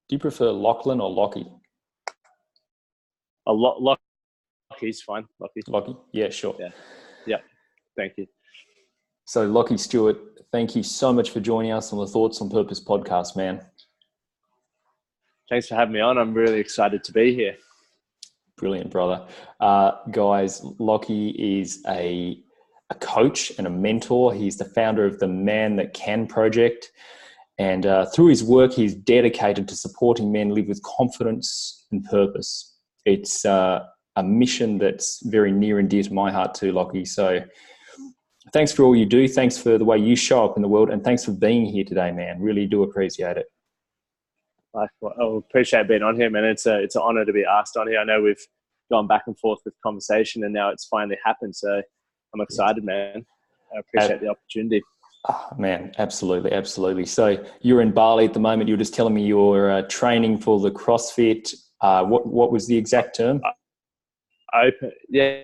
Do you prefer Lachlan or Lockie? A lot. Lockie's fine. Lockie? Yeah, sure. Yeah. Yep. Thank you. So Lockie Stewart, thank you so much for joining us on the Thoughts on Purpose podcast, man. Thanks for having me on. I'm really excited to be here. Brilliant, brother. Guys, Lockie is a coach and a mentor. He's the founder of the Man That Can project. And through his work, he's dedicated to supporting men live with confidence and purpose. It's a mission that's very near and dear to my heart too, Lockie. So thanks for all you do. Thanks for the way you show up in the world. And thanks for being here today, man. Really do appreciate it. I appreciate being on here, man. It's an honor to be asked on here. I know we've gone back and forth with conversation and now it's finally happened. So I'm excited, man. I appreciate the opportunity. Oh, man, absolutely, absolutely. So you're in Bali at the moment. You were just telling me you're training for the CrossFit. What was the exact term? Open. Yeah,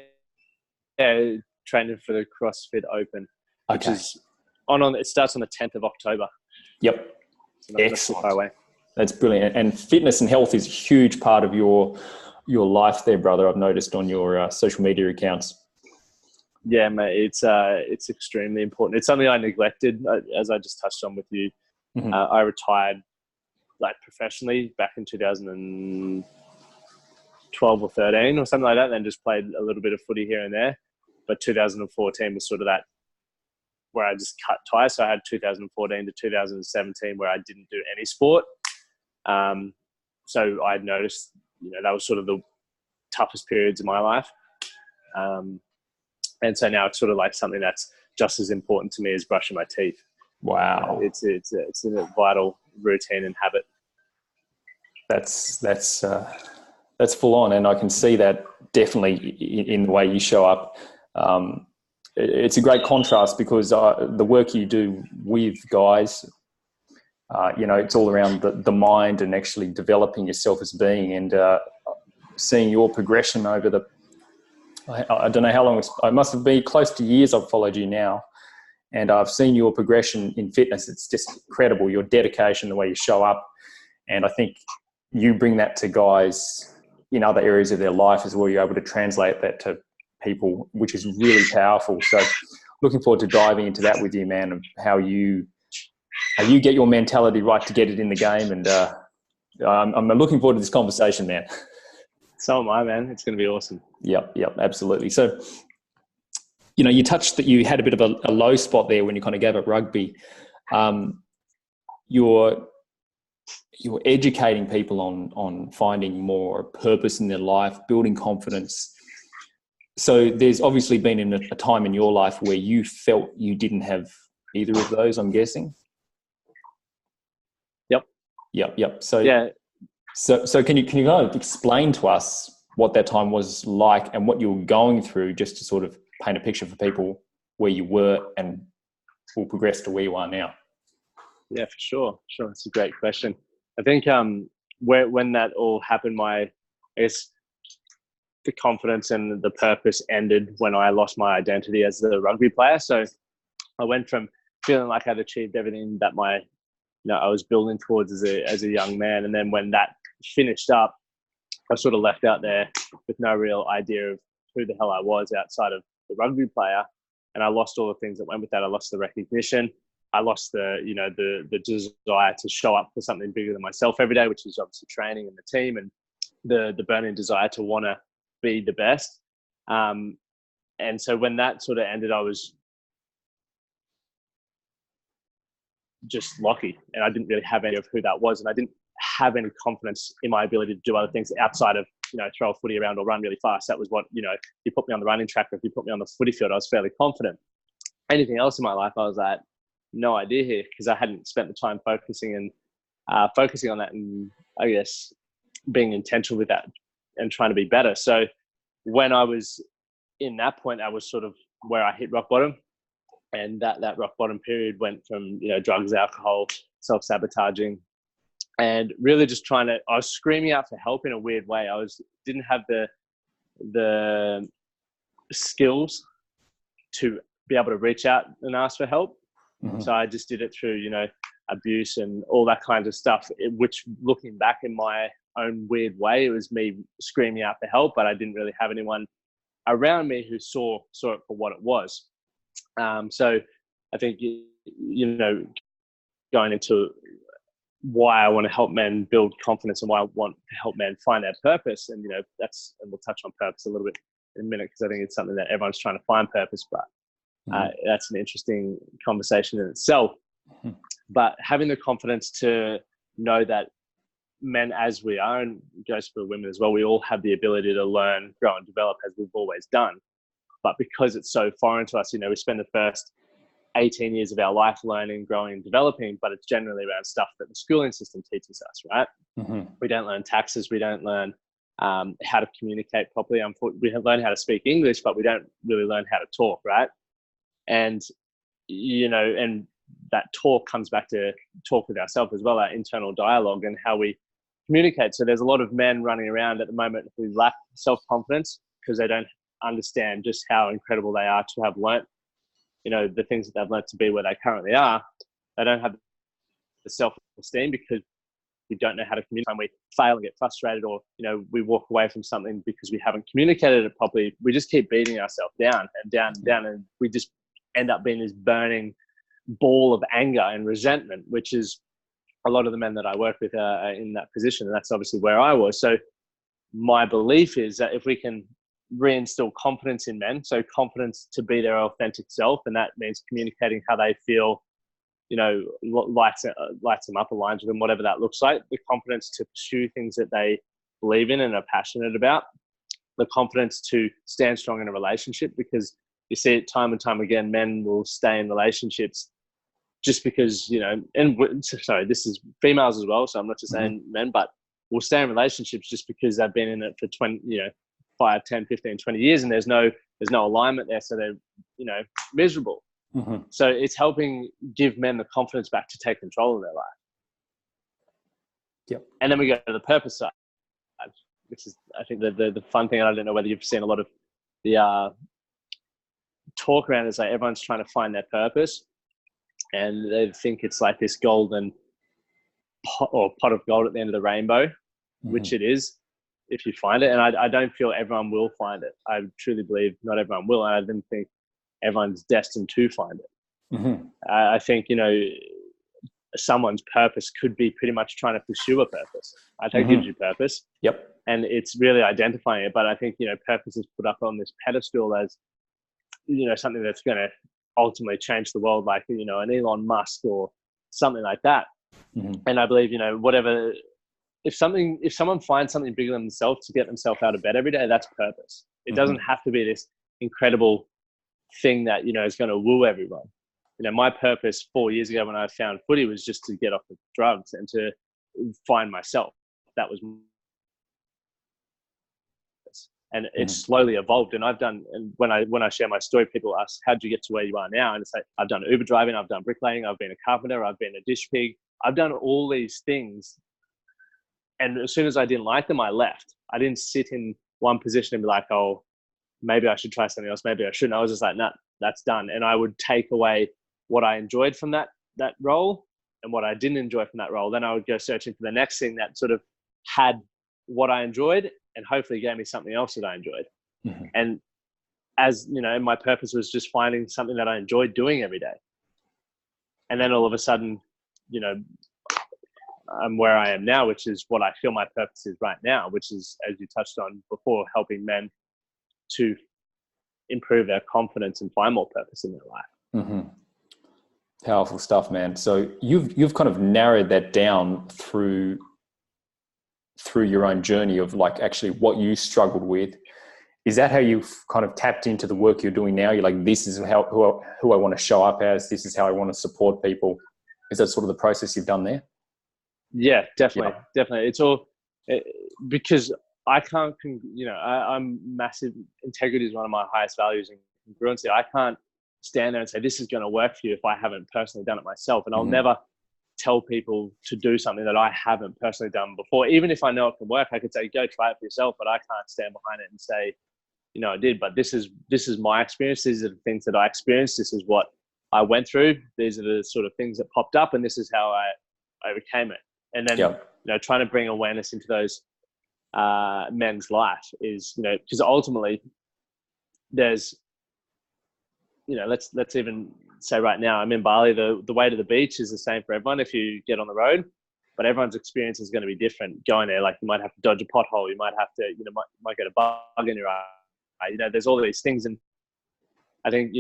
training for the CrossFit Open, which is on. It starts on the 10th of October. Yep. So excellent. Far away. That's brilliant. And fitness and health is a huge part of your life there, brother. I've noticed on your social media accounts. Yeah, mate, it's extremely important. It's something I neglected, as I just touched on with you. Mm-hmm. I retired professionally back in 2012 or 13 or something like that, and then just played a little bit of footy here and there. But 2014 was sort of that where I just cut ties. So I had 2014 to 2017 where I didn't do any sport. So I noticed, that was sort of the toughest periods of my life. And so now it's sort of like something that's just as important to me as brushing my teeth. Wow. It's a vital routine and habit. That's full on. And I can see that definitely in the way you show up. It's a great contrast because the work you do with guys, it's all around the mind and actually developing yourself as a being, and seeing your progression over I don't know how long I must have been close to years I've followed you now, and I've seen your progression in fitness. It's just incredible, your dedication, the way you show up. And I think you bring that to guys in other areas of their life as well. You're able to translate that to people, which is really powerful. So looking forward to diving into that with you, man, of how you get your mentality right to get it in the game. And I'm looking forward to this conversation, man. So am I, man. It's going to be awesome. Yep, absolutely. So, you touched that you had a bit of a low spot there when you kind of gave up rugby. You're educating people on finding more purpose in their life, building confidence. So there's obviously been a time in your life where you felt you didn't have either of those, I'm guessing. Yep. So yeah. So can you kind of explain to us what that time was like and what you were going through, just to sort of paint a picture for people where you were and will progress to where you are now? Yeah, for sure. It's a great question. I think when that all happened, the confidence and the purpose ended when I lost my identity as the rugby player. So I went from feeling like I'd achieved everything that I was building towards as a young man. And then when that finished up, I was sort of left out there with no real idea of who the hell I was outside of the rugby player. And I lost all the things that went with that. I lost the recognition. I lost the desire to show up for something bigger than myself every day, which is obviously training and the team, and the burning desire to want to be the best. And so when that sort of ended, I was just lucky, and I didn't really have any of who that was, and I didn't have any confidence in my ability to do other things outside of throw a footy around or run really fast. That was what you put me on the running track, or if you put me on the footy field, I was fairly confident. Anything else in my life, I was like, no idea here, because I hadn't spent the time focusing on that, and I guess being intentional with that and trying to be better. So when I was in that point, I was sort of where I hit rock bottom. And that rock bottom period went from, drugs, alcohol, self-sabotaging, and really just I was screaming out for help in a weird way. Didn't have the skills to be able to reach out and ask for help. Mm-hmm. So I just did it through, abuse and all that kind of stuff, which looking back in my own weird way, it was me screaming out for help, but I didn't really have anyone around me who saw it for what it was. So I think, going into why I want to help men build confidence and why I want to help men find their purpose. And, and we'll touch on purpose a little bit in a minute, because I think it's something that everyone's trying to find purpose, but that's an interesting conversation in itself. But having the confidence to know that men, as we are, and goes for women as well, we all have the ability to learn, grow and develop as we've always done. But because it's so foreign to us, we spend the first 18 years of our life learning, growing and developing, but it's generally around stuff that the schooling system teaches us, right? We don't learn taxes. We don't learn how to communicate properly. We learn how to speak English, but we don't really learn how to talk, right? And, and that talk comes back to talk with ourselves as well, our internal dialogue and how we communicate. So there's a lot of men running around at the moment who lack self-confidence because they don't understand just how incredible they are to have learnt, the things that they've learnt to be where they currently are. They don't have the self-esteem because we don't know how to communicate. When we fail and get frustrated, or, we walk away from something because we haven't communicated it properly, we just keep beating ourselves down and down and down. And we just end up being this burning ball of anger and resentment, which is a lot of the men that I work with are in that position. And that's obviously where I was. So my belief is that if we can reinstill confidence in men, so confidence to be their authentic self, and that means communicating how they feel, lights them up, aligns with them, whatever that looks like, the confidence to pursue things that they believe in and are passionate about, the confidence to stand strong in a relationship, because you see it time and time again, men will stay in relationships just because, and sorry, this is females as well, so I'm not just saying men, but will stay in relationships just because they've been in it for 5, 10, 15, 20 years, and there's no alignment there, so they're miserable. So it's helping give men the confidence back to take control of their life. Yep. And then we go to the purpose side, which is, I think, the fun thing. I don't know whether you've seen a lot of the talk around is like everyone's trying to find their purpose, and they think it's like this golden pot of gold at the end of the rainbow, which it is if you find it. And I don't feel everyone will find it. I truly believe not everyone will. And I didn't think everyone's destined to find it. I think, someone's purpose could be pretty much trying to pursue a purpose. I think it gives you purpose. Yep. And it's really identifying it. But I think, purpose is put up on this pedestal as, something that's going to ultimately change the world, like, an Elon Musk or something like that. And I believe, whatever, if someone finds something bigger than themselves to get themselves out of bed every day, that's purpose. It doesn't have to be this incredible thing that, is going to woo everyone. My purpose 4 years ago when I found footy was just to get off the drugs and to find myself. That was, and it's slowly evolved. And and when I share my story, people ask, how'd you get to where you are now? And it's like, I've done Uber driving, I've done bricklaying, I've been a carpenter, I've been a dish pig. I've done all these things. And as soon as I didn't like them, I left. I didn't sit in one position and be like, oh, maybe I should try something else. Maybe I shouldn't. I was just like, nah, that's done. And I would take away what I enjoyed from that role and what I didn't enjoy from that role. Then I would go searching for the next thing that sort of had what I enjoyed and hopefully gave me something else that I enjoyed. And as my purpose was just finding something that I enjoyed doing every day. And then all of a sudden, I'm where I am now, which is what I feel my purpose is right now, which is, as you touched on before, helping men to improve their confidence and find more purpose in their life. Powerful stuff, man. So you've kind of narrowed that down through your own journey of like actually what you struggled with. Is that how you've kind of tapped into the work you're doing now? You're like, this is who I want to show up as. This is how I want to support people. Is that sort of the process you've done there? Yeah, definitely. It's all because I can't, I'm massive. Integrity is one of my highest values, and congruency. I can't stand there and say, this is going to work for you if I haven't personally done it myself. And I'll never tell people to do something that I haven't personally done before. Even if I know it can work, I could say, go try it for yourself, but I can't stand behind it and say, I did. But this is my experience. These are the things that I experienced. This is what I went through. These are the sort of things that popped up, and this is how I overcame it. And then, trying to bring awareness into those men's life is, because ultimately there's, let's even say right now, I'm in Bali. The way to the beach is the same for everyone if you get on the road, but everyone's experience is going to be different. Going there, like you might have to dodge a pothole, you might have to, might get a bug in your eye. There's all these things, and I think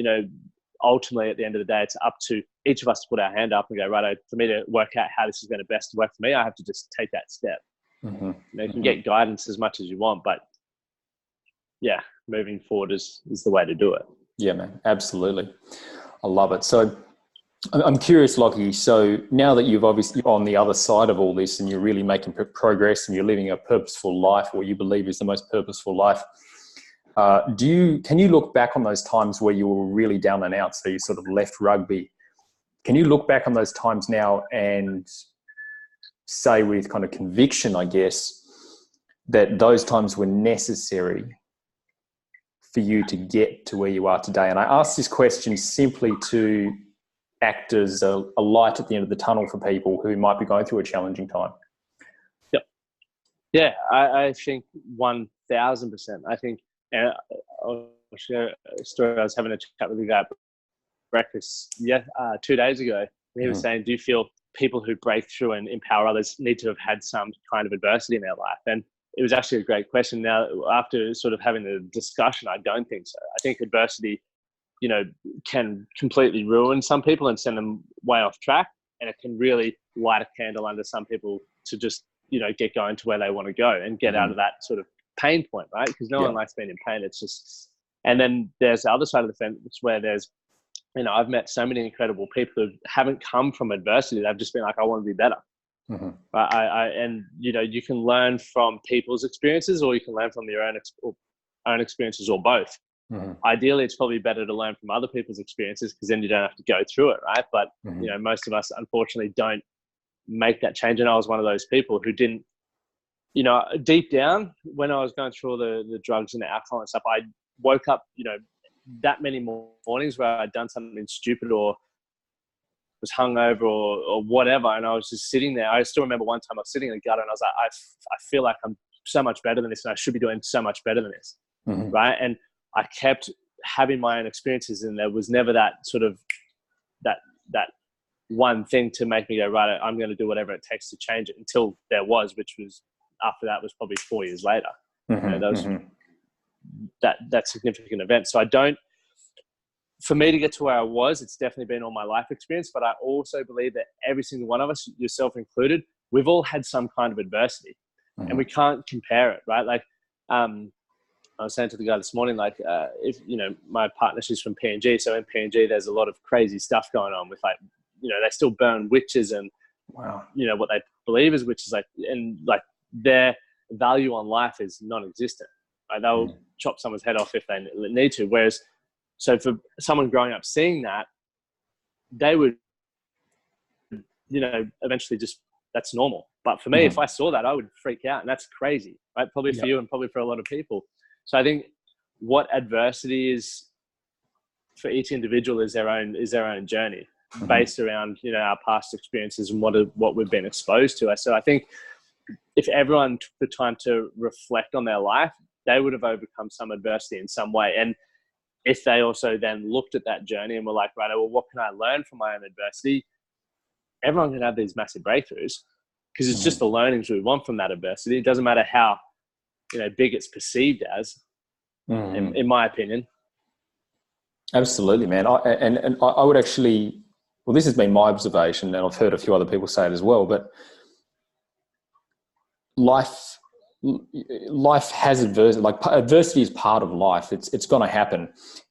ultimately at the end of the day, it's up to each of us to put our hand up and go, right, for me to work out how this is going to best work for me, I have to just take that step. You can get guidance as much as you want, but yeah, moving forward is the way to do it. Yeah, man, absolutely. I love it. So I'm curious, Lockie, so now that you've obviously on the other side of all this and you're really making progress and you're living a purposeful life, or you believe is the most purposeful life, can you look back on those times where you were really down and out, so you sort of left rugby? Can you look back on those times now and say with kind of conviction, I guess, that those times were necessary for you to get to where you are today? And I ask this question simply to act as a light at the end of the tunnel for people who might be going through a challenging time. Yep. Yeah, I think 1000%. I think, and I'll share a story. I was having a chat with a guy at breakfast 2 days ago. And he was saying, do you feel people who break through and empower others need to have had some kind of adversity in their life? And it was actually a great question. Now, after sort of having the discussion, I don't think so. I think adversity, can completely ruin some people and send them way off track. And it can really light a candle under some people to just, get going to where they want to go and get out of that sort of pain point, right? Because no one likes being in pain. It's just, and then there's the other side of the fence where there's, I've met so many incredible people who haven't come from adversity. They've just been like, I want to be better. And you can learn from people's experiences, or you can learn from your own experiences, or both. Ideally, it's probably better to learn from other people's experiences, because then you don't have to go through it, right? But most of us unfortunately don't make that change. And I was one of those people who didn't, deep down, when I was going through all the drugs and the alcohol and stuff, I woke up, that many mornings where I'd done something stupid or was hungover or whatever, and I was just sitting there. I still remember one time I was sitting in the gutter and I was like, I feel like I'm so much better than this, and I should be doing so much better than this, right? And I kept having my own experiences, and there was never that sort of that one thing to make me go, right, I'm going to do whatever it takes to change it, until there was, which was after that was probably 4 years later. That was that significant event. So for me to get to where I was, it's definitely been all my life experience, but I also believe that every single one of us, yourself included, we've all had some kind of adversity, and we can't compare it, right? Like, I was saying to the guy this morning, like, if, my partner, she's from PNG. So in PNG, there's a lot of crazy stuff going on with, like, they still burn witches and, what they believe is witches, and their value on life is non-existent. Right? They'll chop someone's head off if they need to. Whereas, so for someone growing up seeing that, they would, eventually just, that's normal. But for me, if I saw that, I would freak out, and that's crazy, right? Probably for you and probably for a lot of people. So I think what adversity is for each individual is their own journey, based around, our past experiences and what we've been exposed to. So I think if everyone took the time to reflect on their life, they would have overcome some adversity in some way. And if they also then looked at that journey and were like, right, well, what can I learn from my own adversity? Everyone can have these massive breakthroughs, because it's just the learnings we want from that adversity. It doesn't matter how, big it's perceived as, in my opinion. Absolutely, man. I would actually, well, this has been my observation, and I've heard a few other people say it as well, but life has adversity. Like, adversity is part of life. It's going to happen.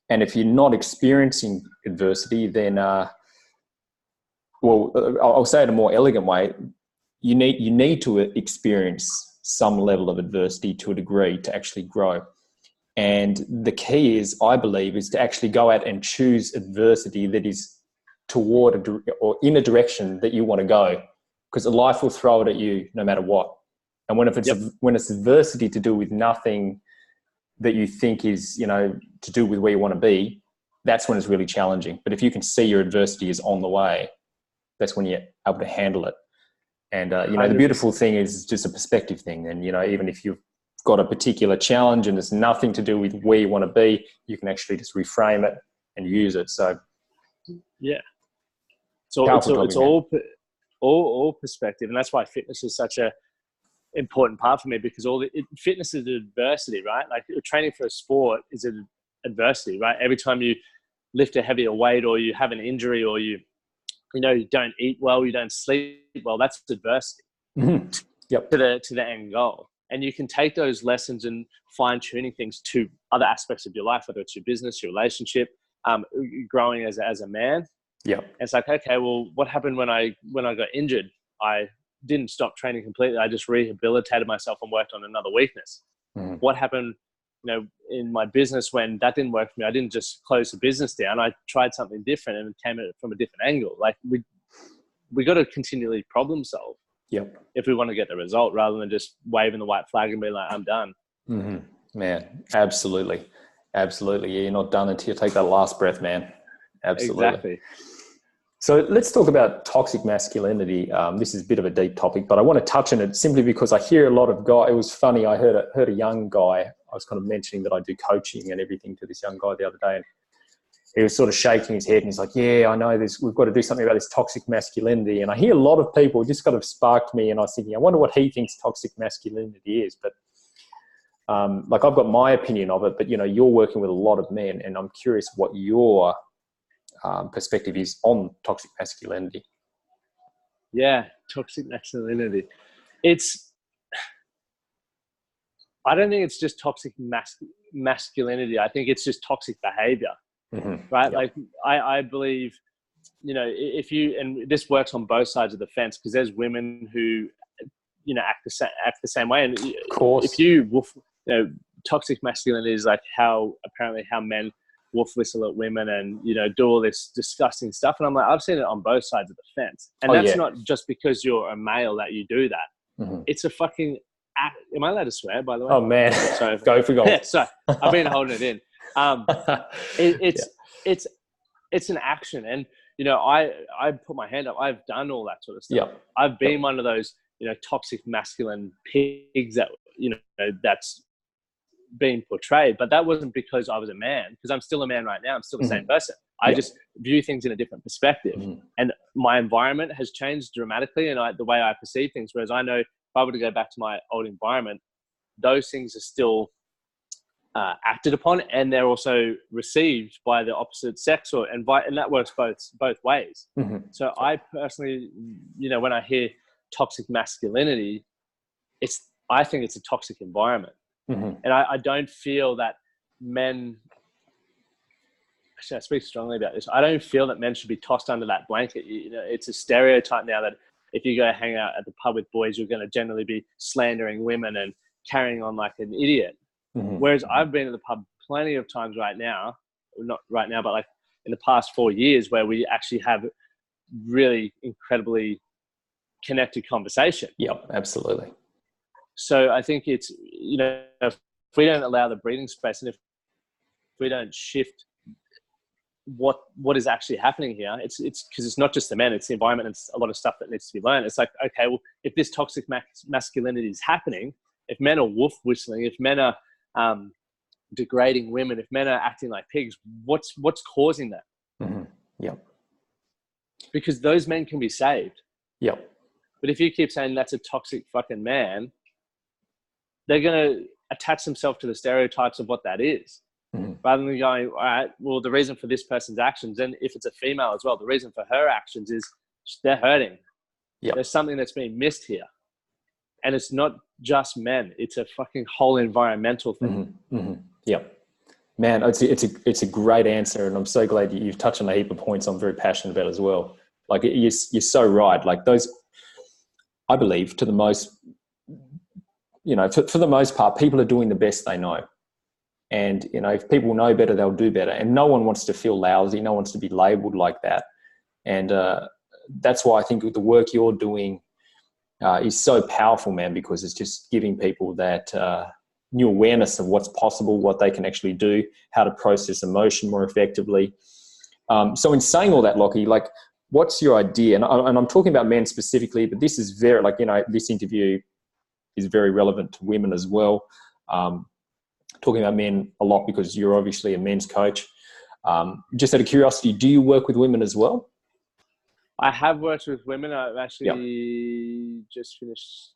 And if you're not experiencing adversity, then, I'll say it in a more elegant way. You need to experience some level of adversity to a degree to actually grow. And the key is, I believe, is to actually go out and choose adversity that is toward or in a direction that you want to go, because life will throw it at you no matter what. And when it's adversity to do with nothing that you think is, to do with where you want to be, that's when it's really challenging. But if you can see your adversity is on the way, that's when you're able to handle it. And, the beautiful thing is just a perspective thing. And, even if you've got a particular challenge and it's nothing to do with where you want to be, you can actually just reframe it and use it. So, yeah. So it's all perspective. And that's why fitness is such a important part for me, because fitness is adversity, right? Like training for a sport is an adversity, right? Every time you lift a heavier weight, or you have an injury, or you don't eat well, you don't sleep well, that's adversity. Mm-hmm. Yep. to the end goal. And you can take those lessons and fine tuning things to other aspects of your life, whether it's your business, your relationship, growing as a man. Yeah. It's like, okay, well, what happened when I got injured? I didn't stop training completely. I just rehabilitated myself and worked on another weakness. Mm-hmm. What happened, in my business when that didn't work for me? I didn't just close the business down. I tried something different and it came at it from a different angle. Like we got to continually problem solve. Yep. If we want to get the result, rather than just waving the white flag and being like, I'm done. Mm-hmm. Man, absolutely. Absolutely. Yeah, you're not done until you take that last breath, man. Absolutely. Exactly. So let's talk about toxic masculinity. This is a bit of a deep topic, but I want to touch on it simply because I hear a lot of guys. It was funny. I heard a young guy. I was kind of mentioning that I do coaching and everything to this young guy the other day, and he was sort of shaking his head and he's like, yeah, I know this. We've got to do something about this toxic masculinity. And I hear a lot of people, just kind of sparked me. And I was thinking, I wonder what he thinks toxic masculinity is. But I've got my opinion of it, but you're working with a lot of men, and I'm curious what your perspective is on toxic masculinity. Yeah. Toxic masculinity. I don't think it's just toxic masculinity. I think it's just toxic behavior. Mm-hmm. Right. Yep. Like I believe, if you, and this works on both sides of the fence, because there's women who, act the same way. And of course, if you toxic masculinity is like how men wolf whistle at women and, do all this disgusting stuff. And I'm like, I've seen it on both sides of the fence. And that's not just because you're a male that you do that. Mm-hmm. It's a fucking act. Am I allowed to swear, by the way? Oh man, So go for gold. Yeah, so I've been holding it in. It's an action, and I put my hand up. I've done all that sort of stuff. Yep. I've been one of those toxic masculine pigs that that's being portrayed, but that wasn't because I was a man, because I'm still a man right now. I'm still the same person. I just view things in a different perspective, and my environment has changed dramatically, and the way I perceive things. Whereas I know if I were to go back to my old environment, those things are still acted upon, and they're also received by the opposite sex, and that works both ways. Mm-hmm. So I personally, when I hear toxic masculinity, I think it's a toxic environment. Mm-hmm. And I don't feel that men, actually I speak strongly about this, I don't feel that men should be tossed under that blanket. It's a stereotype now that if you go hang out at the pub with boys, you're going to generally be slandering women and carrying on like an idiot. Mm-hmm. Whereas I've been at the pub plenty of times right now, not right now, but like in the past 4 years, where we actually have really incredibly connected conversation. Yep, absolutely. So I think it's, if we don't allow the breathing space, and if we don't shift what is actually happening here, it's because it's not just the men, it's the environment, it's a lot of stuff that needs to be learned. It's like, okay, well, if this toxic masculinity is happening, if men are wolf whistling, if men are degrading women, if men are acting like pigs, what's causing that? Mm-hmm. Yep. Because those men can be saved. Yep. But if you keep saying that's a toxic fucking man, they're going to attach themselves to the stereotypes of what that is. Mm-hmm. Rather than going, all right, well, the reason for this person's actions, and if it's a female as well, the reason for her actions is they're hurting. Yep. There's something that's being missed here. And it's not just men. It's a fucking whole environmental thing. Mm-hmm. Mm-hmm. Yep. Man, it's a great answer. And I'm so glad you've touched on a heap of points I'm very passionate about as well. Like you're so right. Like those, I believe for the most part, people are doing the best they know. And, if people know better, they'll do better. And no one wants to feel lousy. No one wants to be labeled like that. And that's why I think the work you're doing is so powerful, man, because it's just giving people that new awareness of what's possible, what they can actually do, how to process emotion more effectively. So in saying all that, Lockie, like, what's your idea? And I'm talking about men specifically, but this is very, like, you know, this interview is very relevant to women as well. Talking about men a lot because you're obviously a men's coach. Just out of curiosity, do you work with women as well? I have worked with women. I've actually just finished,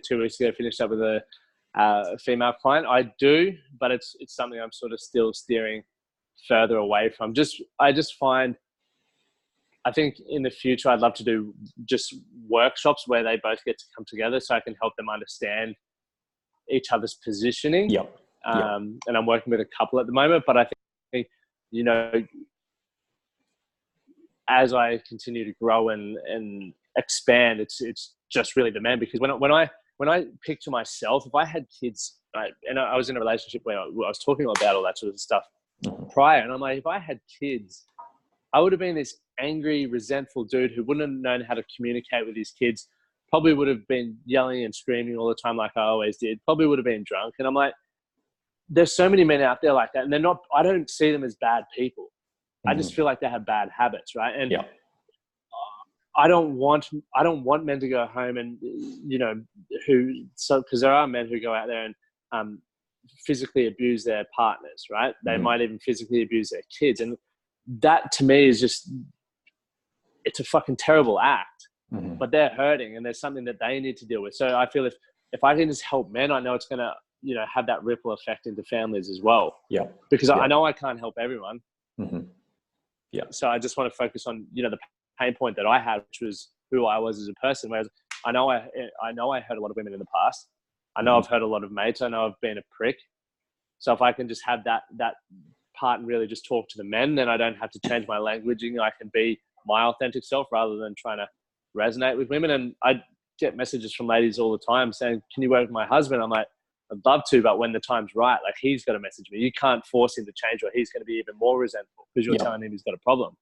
2 weeks ago, finished up with a female client. I do, but it's something I'm sort of still steering further away from. I just find, I think in the future, I'd love to do just workshops where they both get to come together so I can help them understand each other's positioning. And I'm working with a couple at the moment, but I think, you know, as I continue to grow and expand, it's just really the man. Because when I picture myself, if I had kids, and I was in a relationship where I was talking about all that sort of stuff prior, and I'm like, if I had kids, I would have been this angry, resentful dude who wouldn't have known how to communicate with his kids, probably would have been yelling and screaming all the time like I always did, probably would have been drunk. And I'm like, there's so many men out there like that, and they're not, I don't see them as bad people. I just feel like they have bad habits, right? And I don't want men to go home and, you know, because there are men who go out there and physically abuse their partners, right? They might even physically abuse their kids. And that to me is just, it's a fucking terrible act, but they're hurting and there's something that they need to deal with. So I feel if I can just help men, I know it's going to, you know, have that ripple effect into families as well. Because I know I can't help everyone. So I just want to focus on, you know, the pain point that I had, which was who I was as a person. Whereas I know I hurt a lot of women in the past. I know I've hurt a lot of mates. I know I've been a prick. So if I can just have that part and really just talk to the men, then I don't have to change my languaging. I can be my authentic self rather than trying to resonate with women. And I get messages from ladies all the time saying, "Can you work with my husband?" I'm like, I'd love to, but when the time's right, like, he's got to message me. You can't force him to change, or he's going to be even more resentful because you're telling him he's got a problem.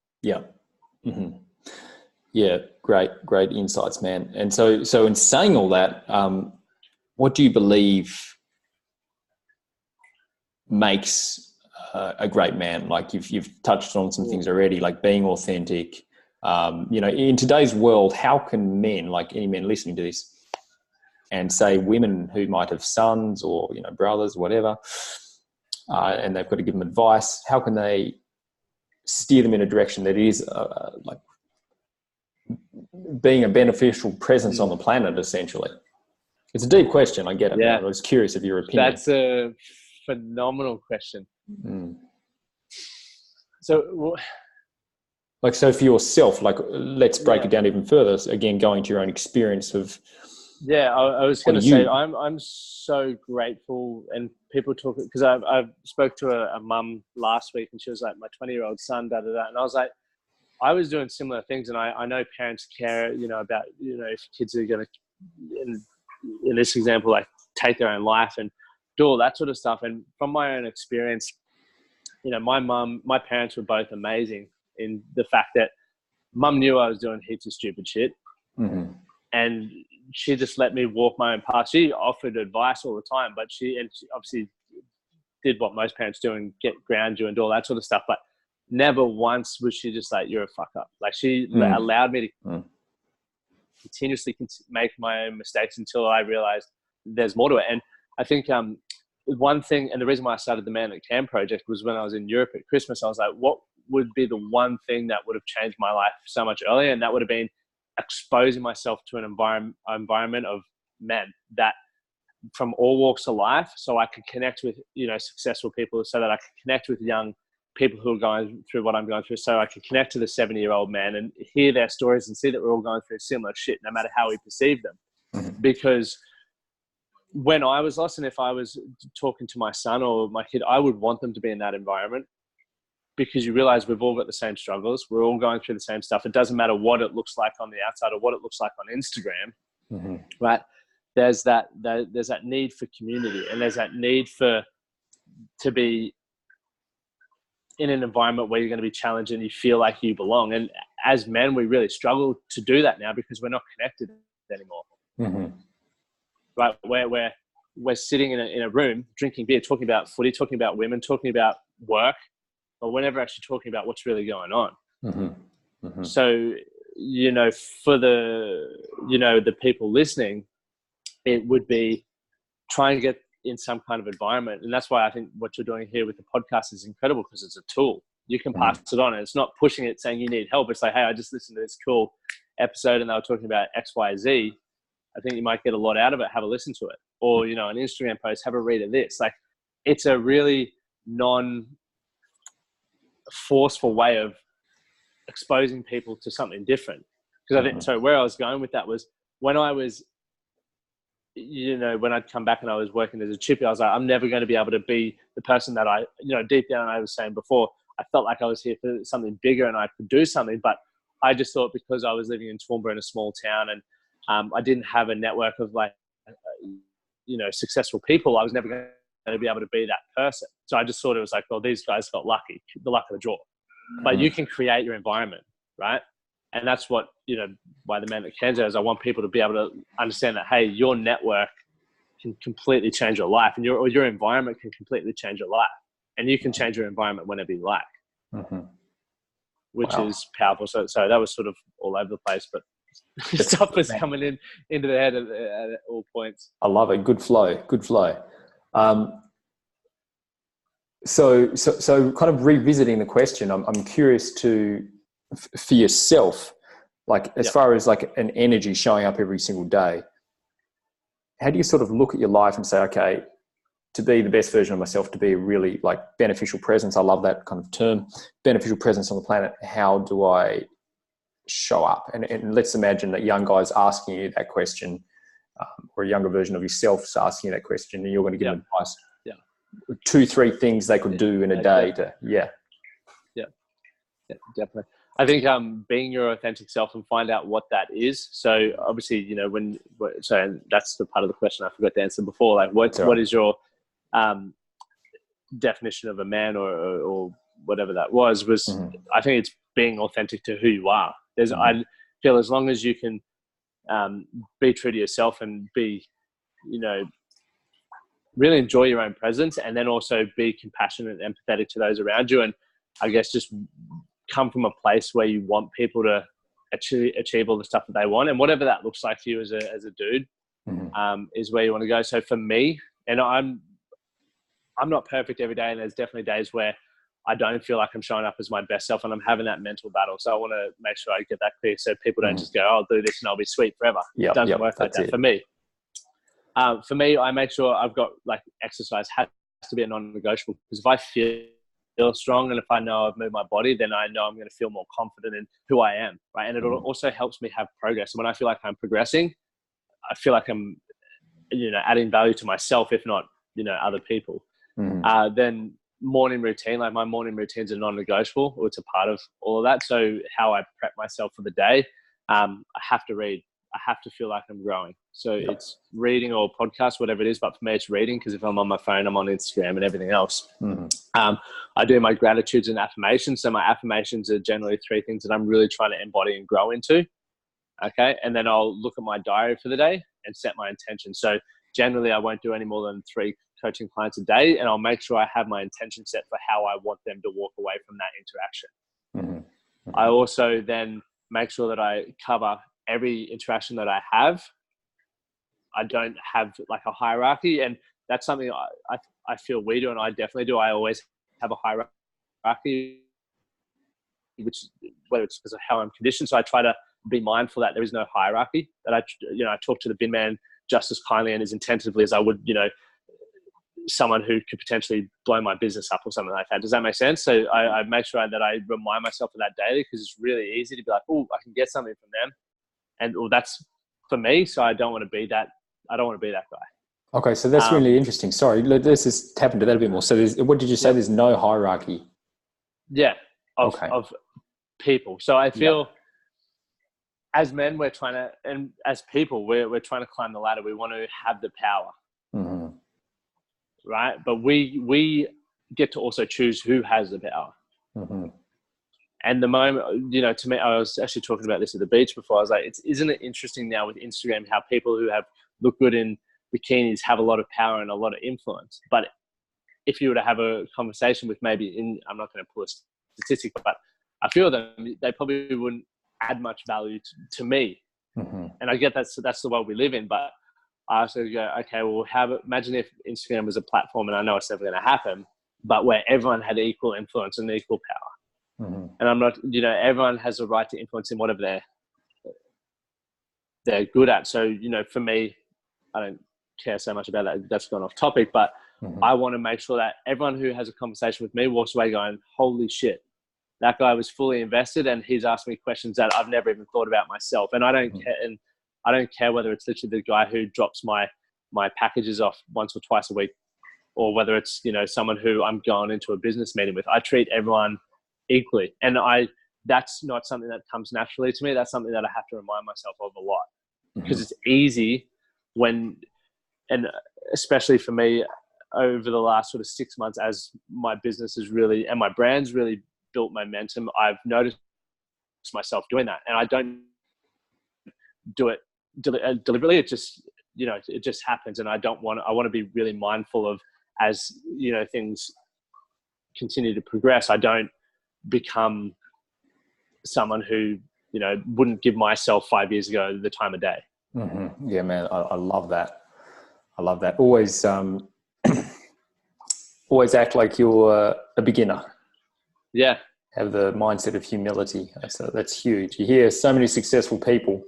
Yeah, great insights, man. And so in saying all that, what do you believe makes a great man? Like, you've touched on some things already, like being authentic. You know, in today's world, how can men, like any men listening to this, and say women who might have sons or, you know, brothers, whatever, and they've got to give them advice, how can they steer them in a direction that is like being a beneficial presence on the planet, essentially? It's a deep question, I get it. I was curious of your opinion. That's a phenomenal question. So, like, so for yourself, like, let's break it down even further. So again, going to your own experience of. I was going to say, I'm so grateful, and people talk, because I spoke to a mum last week, and she was like, my 20-year-old son, and I was like, I was doing similar things, and I know parents care, you know, about, you know, if kids are going to, in this example, like, take their own life and do all that sort of stuff. And from my own experience, you know, my parents were both amazing in the fact that mum knew I was doing heaps of stupid shit. And she just let me walk my own path. She offered advice all the time, but she obviously did what most parents do and ground you and do all that sort of stuff. But never once was she just like, "You're a fuck up." Like, she allowed me to continuously make my own mistakes until I realized there's more to it. And I think one thing, and the reason why I started the Man at Can project was when I was in Europe at Christmas, I was like, what would be the one thing that would have changed my life so much earlier? And that would have been exposing myself to an environment of men that from all walks of life, so I could connect with, you know, successful people, so that I could connect with young people who are going through what I'm going through, so I could connect to the 70-year-old man and hear their stories and see that we're all going through similar shit, no matter how we perceive them. Because when I was lost, and if I was talking to my son or my kid, I would want them to be in that environment, because you realize we've all got the same struggles. We're all going through the same stuff. It doesn't matter what it looks like on the outside or what it looks like on Instagram, right? There's that need for community, and there's that need to be in an environment where you're going to be challenged and you feel like you belong. And as men, we really struggle to do that now because we're not connected anymore. Right? We're we're sitting in a room, drinking beer, talking about footy, talking about women, talking about work, but we're never actually talking about what's really going on. So, for the people listening, it would be try and get in some kind of environment. And that's why I think what you're doing here with the podcast is incredible, because it's a tool. You can pass it on, and it's not pushing it saying you need help. It's like, hey, I just listened to this cool episode and they were talking about X, Y, Z. I think you might get a lot out of it. Have a listen to it. Or, an Instagram post, have a read of this. Like, it's a really non-forceful way of exposing people to something different. Because I think, so where I was going with that was when I was, when I'd come back and I was working as a chippy, I was like, I'm never going to be able to be the person that I, deep down, I was saying before, I felt like I was here for something bigger and I could do something. But I just thought, because I was living in Toowoomba, in a small town, and I didn't have a network of successful people, I was never going to be able to be that person. So I just thought it was like, well, these guys got lucky, the luck of the draw. But you can create your environment, right? And that's what, why the man that Kenzo is, I want people to be able to understand that, hey, your network can completely change your life, and your environment can completely change your life. And you can change your environment whenever you like, which is powerful. So that was sort of all over the place, but stuff was coming into the head at all points. I love it. Good flow. So kind of revisiting the question, I'm curious for yourself, like as far as like an energy showing up every single day, how do you sort of look at your life and say, okay, to be the best version of myself, to be a really like beneficial presence, I love that kind of term, beneficial presence on the planet, how do I show up? And let's imagine that young guy's asking you that question, or a younger version of yourself is asking you that question, and you're going to give them advice. 2-3 things they could do in a day to definitely. I think being your authentic self and find out what that is. So obviously, and that's the part of the question I forgot to answer before. Like, what is your definition of a man or whatever that was? I think it's being authentic to who you are. I feel as long as you can be true to yourself and be, really enjoy your own presence, and then also be compassionate and empathetic to those around you. And I guess just come from a place where you want people to achieve all the stuff that they want, and whatever that looks like for you as a dude, is where you want to go. So for me, and I'm not perfect every day, and there's definitely days where I don't feel like I'm showing up as my best self, and I'm having that mental battle. So I want to make sure I get that clear, so people don't just go, "Oh, I'll do this and I'll be sweet forever." It doesn't work like that for me. For me, I make sure I've got, like, exercise has to be a non-negotiable, because if I feel strong and if I know I've moved my body, then I know I'm going to feel more confident in who I am, right? And it also helps me have progress. And when I feel like I'm progressing, I feel like I'm, adding value to myself, if not, other people. Then morning routine, like my morning routines are non-negotiable, or it's a part of all of that. So how I prep myself for the day, I have to read. I have to feel like I'm growing. So it's reading or podcast, whatever it is. But for me, it's reading, because if I'm on my phone, I'm on Instagram and everything else. I do my gratitudes and affirmations. So my affirmations are generally 3 things that I'm really trying to embody and grow into. Okay. And then I'll look at my diary for the day and set my intention. So generally I won't do any more than 3 coaching clients a day. And I'll make sure I have my intention set for how I want them to walk away from that interaction. I also then make sure that I cover every interaction that I have. I don't have like a hierarchy, and that's something I feel we do, and I definitely do. I always have a hierarchy, whether it's because of how I'm conditioned. So I try to be mindful that there is no hierarchy, that I talk to the bin man just as kindly and as intensively as I would, someone who could potentially blow my business up or something like that. Does that make sense? So I make sure that I remind myself of that daily, because it's really easy to be like, oh, I can get something from them. And that's for me. So I don't want to be that. I don't want to be that guy. Okay. So that's really interesting. Sorry, let's just tap into that a bit more. So what did you say? There's no hierarchy. Yeah. Of people. So I feel as men, we're trying to, and as people, we're trying to climb the ladder. We want to have the power. Right. But we get to also choose who has the power. And the moment, to me, I was actually talking about this at the beach before. I was like, isn't it interesting now with Instagram how people who have look good in bikinis have a lot of power and a lot of influence. But if you were to have a conversation with I'm not going to pull a statistic, but a few of them, they probably wouldn't add much value to me. Mm-hmm. And I get that's the world we live in, but I also go, okay, well, imagine if Instagram was a platform, and I know it's never going to happen, but where everyone had equal influence and equal power. Mm-hmm. And I'm not, everyone has a right to influence in whatever they're good at. So, for me, I don't care so much about that. That's gone off topic, but Mm-hmm. I want to make sure that everyone who has a conversation with me walks away going, holy shit, that guy was fully invested and he's asked me questions that I've never even thought about myself. And I don't care. And I don't care whether it's literally the guy who drops my packages off once or twice a week, or whether it's, someone who I'm going into a business meeting with. I treat everyone equally. And that's not something that comes naturally to me. That's something that I have to remind myself of a lot, because it's easy and especially for me over the last sort of 6 months, as my business is really, and my brand's really built momentum, I've noticed myself doing that. And I don't do it deliberately. It just, it just happens. And I want to be really mindful of, as, things continue to progress, I don't become someone who, wouldn't give myself 5 years ago the time of day. Mm-hmm. Yeah, man. I love that. I love that. Always, always act like you're a beginner. Yeah. Have the mindset of humility. That's huge. You hear so many successful people,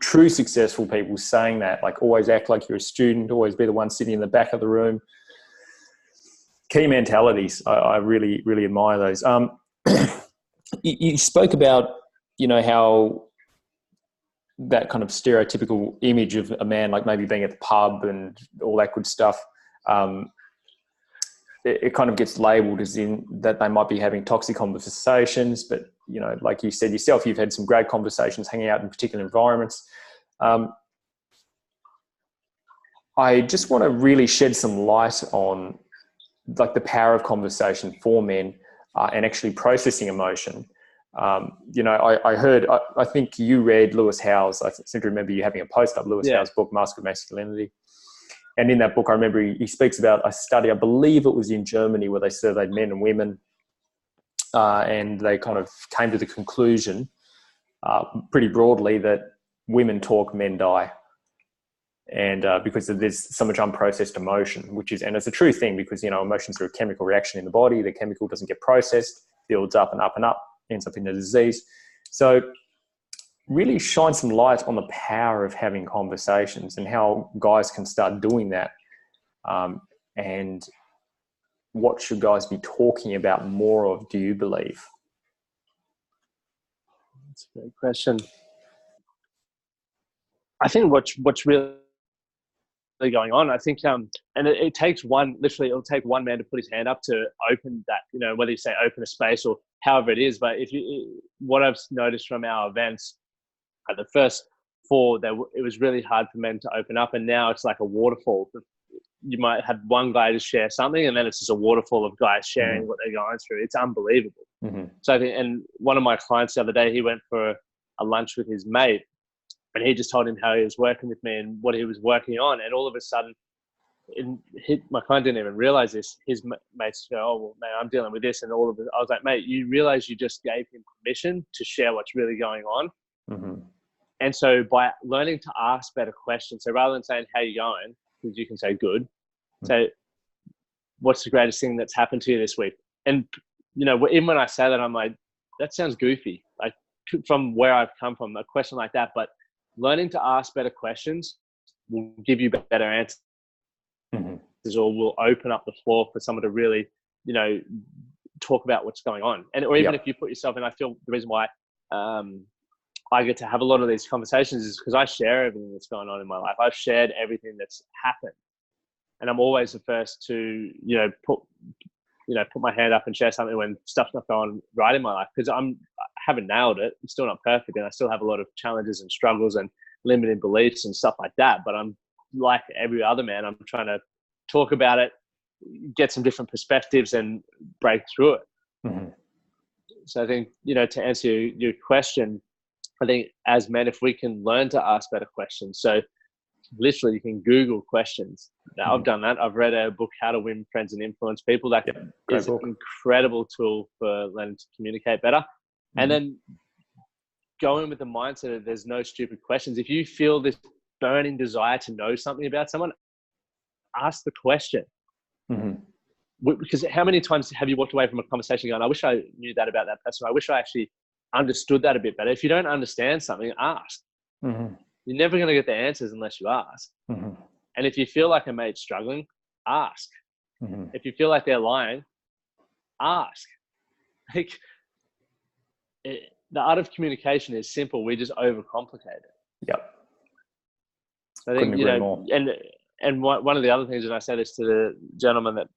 true successful people, saying that, like, always act like you're a student, always be the one sitting in the back of the room. Key mentalities. I really, really admire those. You spoke about, how that kind of stereotypical image of a man, like maybe being at the pub and all that good stuff, it kind of gets labelled as in that they might be having toxic conversations. But, like you said yourself, you've had some great conversations hanging out in particular environments. I just want to really shed some light on, like, the power of conversation for men and actually processing emotion. I think you read Lewis Howes. I seem to remember you having a post up Lewis Howes' book, Mask of Masculinity. And in that book, I remember he speaks about a study, I believe it was in Germany, where they surveyed men and women, and they kind of came to the conclusion pretty broadly that women talk, men die. And because there's so much unprocessed emotion, and it's a true thing, because, emotions are a chemical reaction in the body. The chemical doesn't get processed, builds up and up and up, ends up in a disease. So really shine some light on the power of having conversations and how guys can start doing that. And what should guys be talking about more of, do you believe? That's a great question. I think what's really going on, I think, and it takes it'll take one man to put his hand up to open that, whether you say open a space or however it is. But what I've noticed from our events, at the first 4, it was really hard for men to open up, and now it's like a waterfall. You might have one guy to share something, and then it's just a waterfall of guys sharing what they're going through. It's unbelievable. Mm-hmm. So I think, and one of my clients the other day, he went for a lunch with his mate, and he just told him how he was working with me and what he was working on. And all of a sudden, my client didn't even realize this. His mates go, "Oh, well, man, I'm dealing with this." And all of it, I was like, "Mate, you realize you just gave him permission to share what's really going on?" Mm-hmm. And so by learning to ask better questions, so rather than saying, "How you going?" because you can say good, say, "What's the greatest thing that's happened to you this week?" And, even when I say that, I'm like, that sounds goofy. Like, from where I've come from, a question like that. But learning to ask better questions will give you better answers, or will open up the floor for someone to really, talk about what's going on. And, or even if you put yourself in, I feel the reason why I get to have a lot of these conversations is because I share everything that's going on in my life. I've shared everything that's happened. And I'm always the first to, put my hand up and share something when stuff's not going right in my life, because I haven't nailed it. I'm still not perfect, and I still have a lot of challenges and struggles and limiting beliefs and stuff like that. But I'm like every other man. I'm trying to talk about it, get some different perspectives, and break through it. Mm-hmm. So I think, to answer your question, I think as men, if we can learn to ask better questions. So literally, you can Google questions. Now, I've done that. I've read a book, How to Win Friends and Influence People. That is an incredible tool for learning to communicate better. And then go in with the mindset of there's no stupid questions. If you feel this burning desire to know something about someone, ask the question. Because how many times have you walked away from a conversation going, I wish I knew that about that person. I wish I actually understood that a bit better. If you don't understand something, ask. You're never going to get the answers unless you ask. And if you feel like a mate's struggling, ask. If you feel like they're lying, ask. Like, the art of communication is simple. We just overcomplicate it. Yep. I think, you know, more. And one of the other things, and I say this to the gentlemen that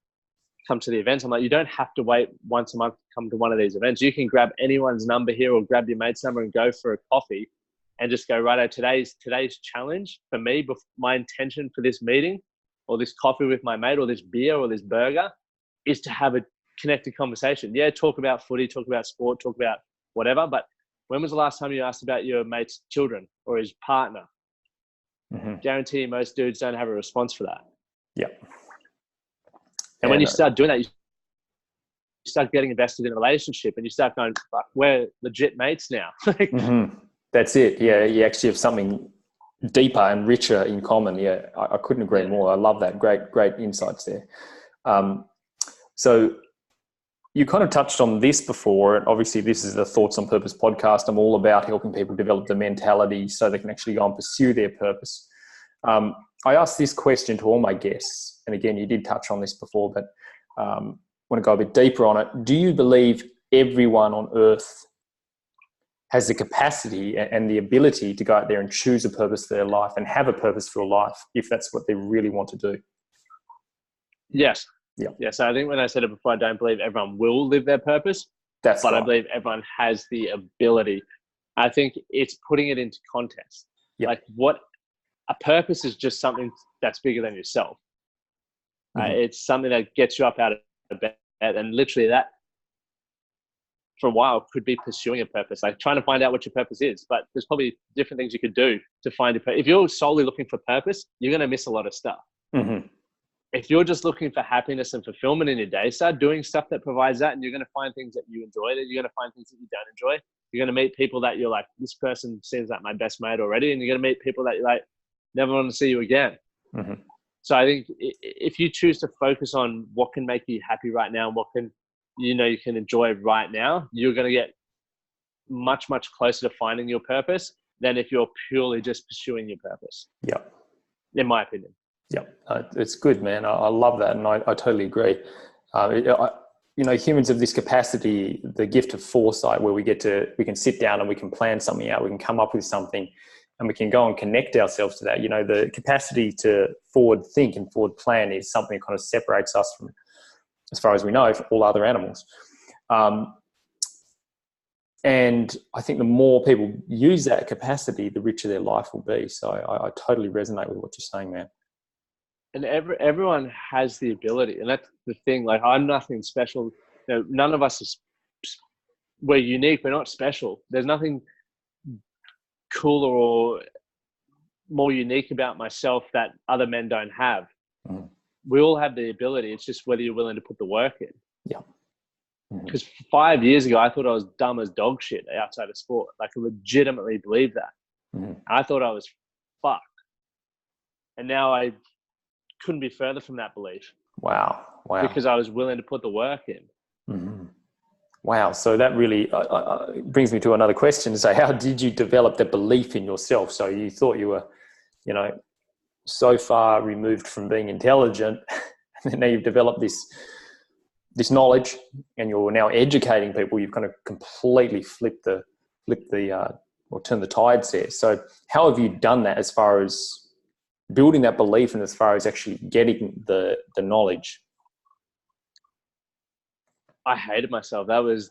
come to the events, I'm like, you don't have to wait once a month to come to one of these events. You can grab anyone's number here or grab your mate's number and go for a coffee and just go, right, today's challenge for me, my intention for this meeting or this coffee with my mate or this beer or this burger is to have a connected conversation. Yeah, talk about footy, talk about sport, talk about whatever. But when was the last time you asked about your mate's children or his partner? Guarantee you most dudes don't have a response for that. Yeah. And when you start doing that, you start getting invested in a relationship and you start going, fuck, we're legit mates now. That's it. Yeah. You actually have something deeper and richer in common. Yeah. I couldn't agree more. I love that. Great insights there. So you kind of touched on this before, and obviously this is the Thoughts on Purpose podcast. I'm all about helping people develop the mentality so they can actually go and pursue their purpose. I asked this question to all my guests, and again, you did touch on this before, but want to go a bit deeper on it. Do you believe everyone on earth has the capacity and the ability to go out there and choose a purpose for their life and have a purposeful life if that's what they really want to do? Yes. Yeah. Yes. I think when I said it before, I don't believe everyone will live their purpose. But right. I believe everyone has the ability. I think it's putting it into context. Yep. Like, what a purpose is, just something that's bigger than yourself. It's something that gets you up out of bed, and literally that for a while could be pursuing a purpose, like trying to find out what your purpose is. But there's probably different things you could do to find your purpose. If you're solely looking for purpose, you're going to miss a lot of stuff. If you're just looking for happiness and fulfillment in your day, start doing stuff that provides that, and you're going to find things that you enjoy. That you're going to find things that you don't enjoy. You're going to meet people that you're like, this person seems like my best mate already, and you're going to meet people that you're like, never want to see you again. So I think if you choose to focus on what can make you happy right now, and what can you can enjoy right now, you're going to get much closer to finding your purpose than if you're purely just pursuing your purpose. Yeah, in my opinion. Yeah, it's good, man. I love that, and I totally agree. Humans have this capacity, the gift of foresight, where we can sit down and we can plan something out. We can come up with something, and we can go and connect ourselves to that. The capacity to forward think and forward plan is something that kind of separates us from, as far as we know, all other animals. And I think the more people use that capacity, the richer their life will be. So I totally resonate with what you're saying, man. And everyone has the ability, and that's the thing. Like, I'm nothing special. None of us we're unique. We're not special. There's nothing cooler or more unique about myself that other men don't have. We all have the ability. It's just whether you're willing to put the work in. Yeah. Because 5 years ago, I thought I was dumb as dog shit outside of sport. Like, I legitimately believed that. I thought I was fucked. And now I couldn't be further from that belief. Wow. Because I was willing to put the work in. Wow. So that really brings me to another question. So how did you develop the belief in yourself? So you thought you were, so far removed from being intelligent, and now you've developed this knowledge, and you're now educating people. You've kind of completely flipped or turned the tides there. So how have you done that as far as building that belief and as far as actually getting the knowledge? I hated myself. That was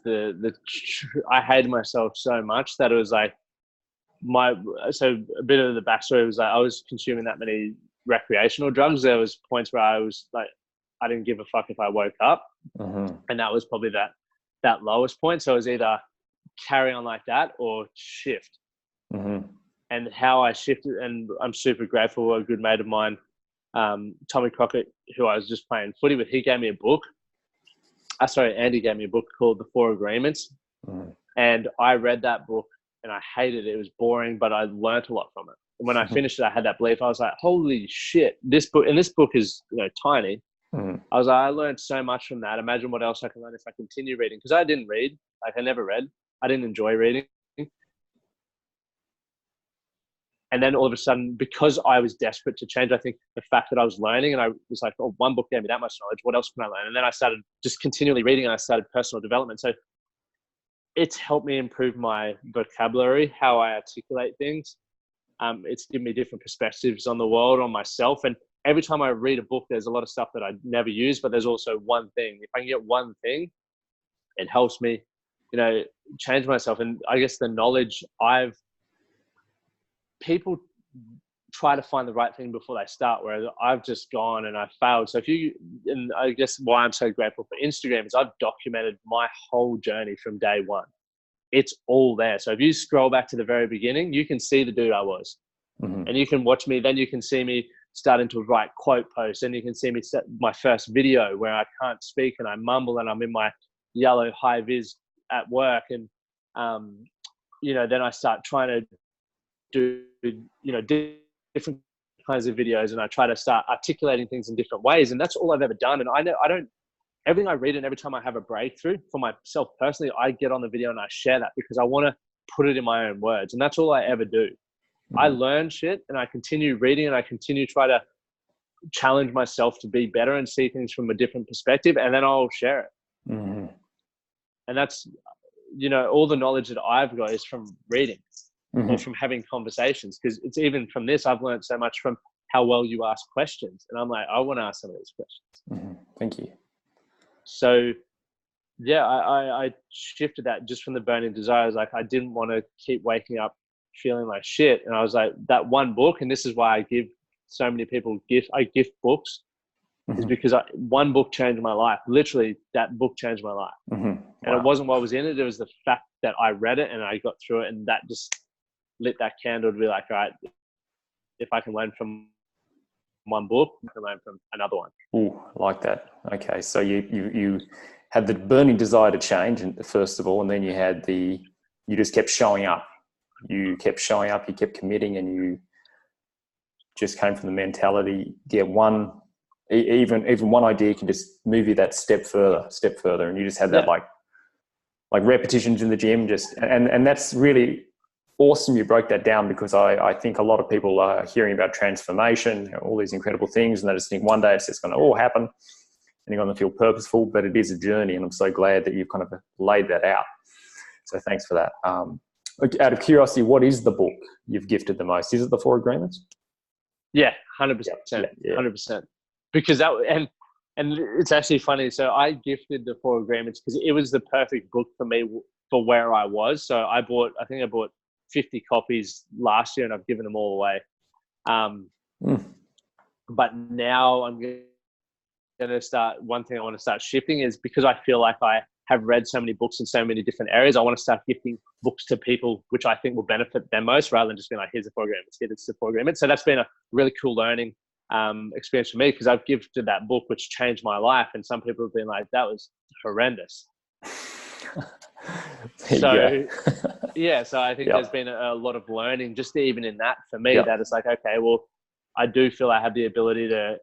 I hated myself so much that it was like so a bit of the backstory was like, I was consuming that many recreational drugs. There was points where I was like, I didn't give a fuck if I woke up. And that was probably that lowest point. So it was either carry on like that or shift. and how I shifted. And I'm super grateful. A good mate of mine, Tommy Crockett, who I was just playing footy with, he gave me a book. Andy gave me a book called The Four Agreements. And I read that book and I hated it. It was boring, but I learned a lot from it. And when I finished it, I had that belief. I was like, holy shit, this book is, tiny. I was like, I learned so much from that. Imagine what else I can learn if I continue reading. Because I didn't read. I never read. I didn't enjoy reading. And then all of a sudden, because I was desperate to change, I think the fact that I was learning and I was like, oh, one book gave me that much knowledge. What else can I learn? And then I started just continually reading and I started personal development. So it's helped me improve my vocabulary, how I articulate things. It's given me different perspectives on the world, on myself. And every time I read a book, there's a lot of stuff that I never use, but there's also one thing. If I can get one thing, it helps me, change myself. And I guess the knowledge people try to find the right thing before they start, whereas I've just gone and I failed. So and I guess why I'm so grateful for Instagram is I've documented my whole journey from day one. It's all there. So if you scroll back to the very beginning, you can see the dude I was. And you can watch me, then you can see me starting to write quote posts, and you can see me set my first video where I can't speak and I mumble and I'm in my yellow high vis at work. And, then I start trying to do, different kinds of videos, and I try to start articulating things in different ways. And that's all I've ever done. And everything I read and every time I have a breakthrough for myself personally, I get on the video and I share that because I want to put it in my own words. And that's all I ever do. I learn shit and I continue reading and I continue to try to challenge myself to be better and see things from a different perspective, and then I'll share it. And that's, all the knowledge that I've got is from reading or from having conversations, because it's even from this, I've learned so much from how well you ask questions. And I'm like, I want to ask some of these questions. Thank you. So yeah, I shifted that just from the burning desires. Like I didn't want to keep waking up feeling like shit. And I was like, that one book, and this is why I give so many people I gift books, is because one book changed my life. Literally, that book changed my life. And it wasn't what was in it. It was the fact that I read it and I got through it, and that just lit that candle to be like, all right, if I can learn from one book, I can learn from another one. Ooh, like that. Okay. So you had the burning desire to change, first of all, and then you just kept showing up. You kept showing up, you kept committing, and you just came from the mentality, even one idea can just move you that step further. And you just had that like repetitions in the gym, and that's really awesome. You broke that down, because I think a lot of people are hearing about transformation, all these incredible things, and they just think one day it's just going to all happen and you're going to feel purposeful, but it is a journey. And I'm so glad that you've kind of laid that out. So thanks for that. Out of curiosity, what is the book you've gifted the most? Is it The Four Agreements? Yeah, 100%. 100%. Because and it's actually funny. So I gifted The Four Agreements because it was the perfect book for me for where I was. So I bought 50 copies last year and I've given them all away. But now I'm going to start, one thing I want to start shifting is, because I feel like I have read so many books in so many different areas, I want to start gifting books to people which I think will benefit them most, rather than just being like, here's the Four Agreements, here's the Four Agreements. So that's been a really cool learning experience for me, because I've gifted that book which changed my life, and some people have been like, that was horrendous. So yeah, so I think there's been a lot of learning just even in that for me, that it's like, okay, well, I do feel I have the ability to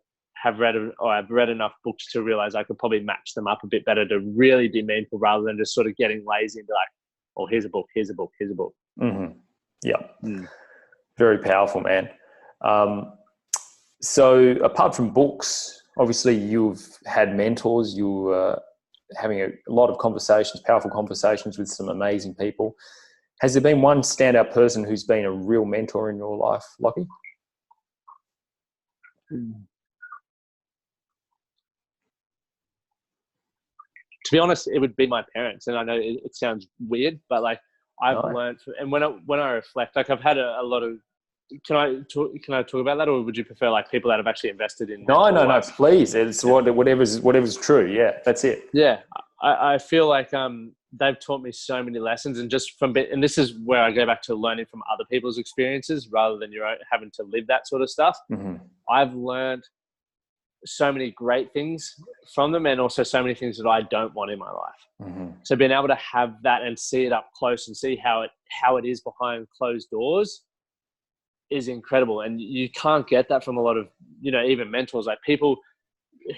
I've read enough books to realize I could probably match them up a bit better to really be meaningful, rather than just sort of getting lazy and be like, oh, here's a book. Yeah. Very powerful, man. So apart from books, obviously you've had mentors, you were having a lot of conversations, powerful conversations with some amazing people. Has there been one standout person who's been a real mentor in your life, Lockie? To be honest, it would be my parents. And I know it sounds weird, but like I've learned, and when I reflect, like I've had a lot of, can I talk about that, or would you prefer like people that have actually invested in? No, please. It's whatever's true. Yeah, that's it. Yeah. I feel like, they've taught me so many lessons, and and this is where I go back to learning from other people's experiences rather than your own, having to live that sort of stuff. I've learned so many great things from them, and also so many things that I don't want in my life. So being able to have that and see it up close and see how it is behind closed doors is incredible. And you can't get that from a lot of, even mentors, like people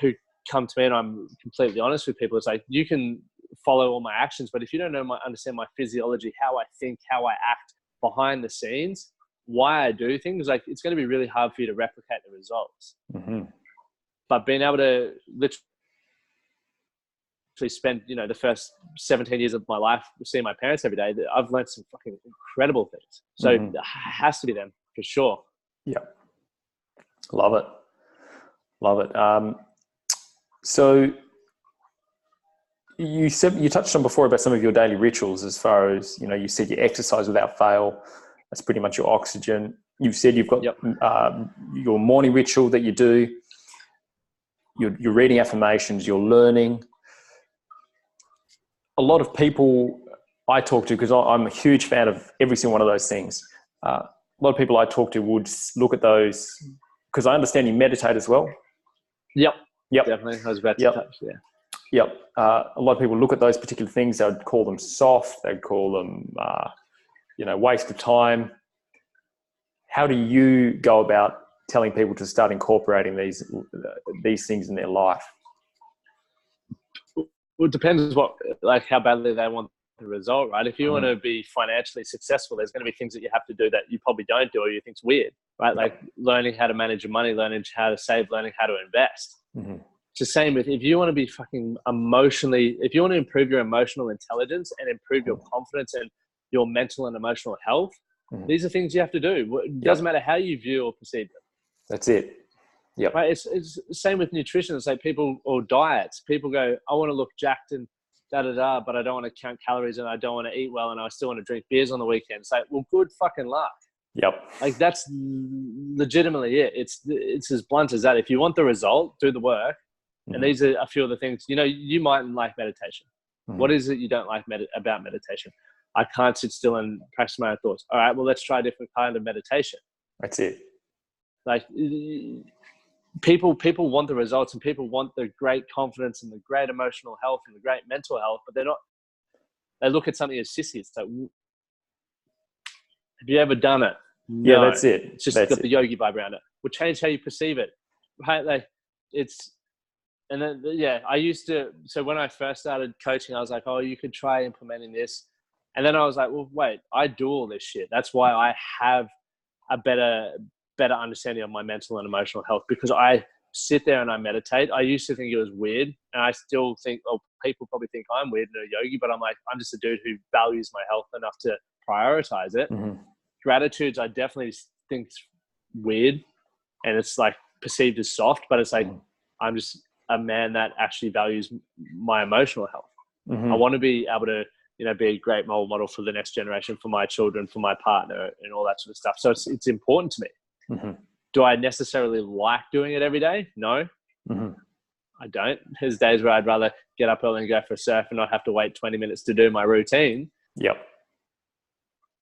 who come to me, and I'm completely honest with people. It's like, you can follow all my actions, but if you don't understand my physiology, how I think, how I act behind the scenes, why I do things, like, it's going to be really hard for you to replicate the results. But being able to literally spend, the first 17 years of my life seeing my parents every day, I've learned some fucking incredible things. So it has to be them for sure. Yeah. Love it. Love it. So you touched on before about some of your daily rituals, as far as, you said you exercise without fail. That's pretty much your oxygen. You've said you've got your morning ritual that you do. You're reading affirmations, you're learning. A lot of people I talk to, because I'm a huge fan of every single one of those things. A lot of people I talk to would look at those, because I understand you meditate as well. Yep. Definitely. I was about to touch. Yeah. Yep. A lot of people look at those particular things. They would call them soft. They'd call them, waste of time. How do you go about telling people to start incorporating these things in their life? Well, it depends how badly they want the result, right? If you want to be financially successful, there's going to be things that you have to do that you probably don't do, or you think's weird, right? Like learning how to manage your money, learning how to save, learning how to invest. It's the same with, if you want to be fucking if you want to improve your emotional intelligence and improve your confidence and your mental and emotional health, these are things you have to do. It doesn't matter how you view or perceive them. That's it. Yeah. Right. It's the same with nutrition. It's like people, or diets. People go, I want to look jacked and but I don't want to count calories, and I don't want to eat well, and I still want to drink beers on the weekend. It's like, well, good fucking luck. Yep. Like, that's legitimately it. It's as blunt as that. If you want the result, do the work. And these are a few of the things, you mightn't like meditation. What is it you don't like about meditation? I can't sit still and practice my own thoughts. All right, well, let's try a different kind of meditation. That's it. Like, people want the results, and people want the great confidence and the great emotional health and the great mental health, but they look at something as sissy. It's like, have you ever done it? No. Yeah, that's it. It's just got the yogi vibe around it. We'll change how you perceive it. Right? Like, and then, I used to, so when I first started coaching, I was like, oh, you could try implementing this. And then I was like, well, wait, I do all this shit. That's why I have a better understanding of my mental and emotional health, because I sit there and I meditate. I used to think it was weird, and I still think, people probably think I'm weird and a yogi, but I'm like, I'm just a dude who values my health enough to prioritize it. Gratitudes, I definitely think weird, and it's like perceived as soft, but it's like, I'm just a man that actually values my emotional health. I want to be able to, be a great role model for the next generation, for my children, for my partner, and all that sort of stuff. So it's important to me. Do I necessarily like doing it every day? No, I don't. There's days where I'd rather get up early and go for a surf and not have to wait 20 minutes to do my routine. Yep.